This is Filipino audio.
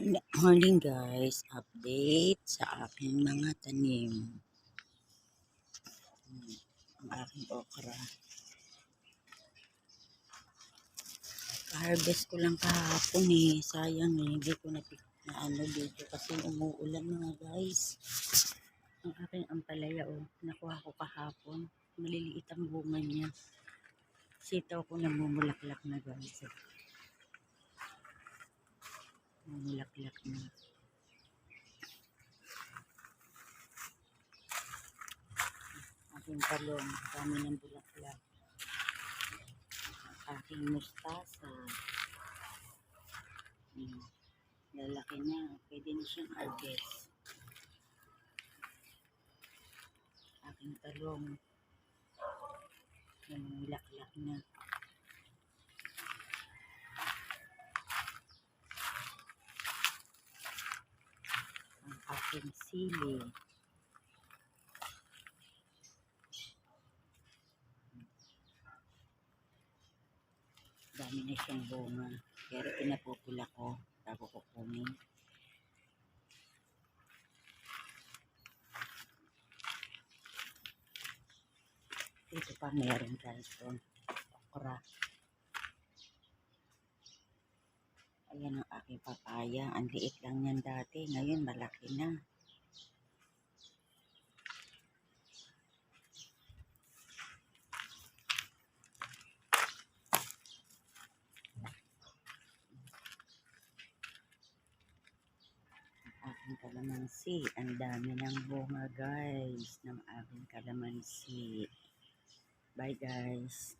Morning guys, update sa aking mga tanim. Ang aking okra. Harvest ko lang kahapon sayang hindi ko na dito kasi umuulan mga guys. Ang aking ampalaya nakuha ko kahapon. Maliliit ang bunga niya. Sitaw ko namumulaklak na guys. Namumulaklak na. Aking talong, dami ng bulaklak. Aking mustasa. Lalaki na, pwede na siyang harvest. Aking talong, namulaklak na. Ang aking sili. Dami na siyang bunga. Pero pinapupula ko bago ko kunin. Ito pa meron guys doon. Okra. Ayan ang aking papaya. Ang liit lang yan dati. Ngayon malaki na. Aking kalamansi. Ang dami ng bunga guys ng aking kalamansi. Bye guys.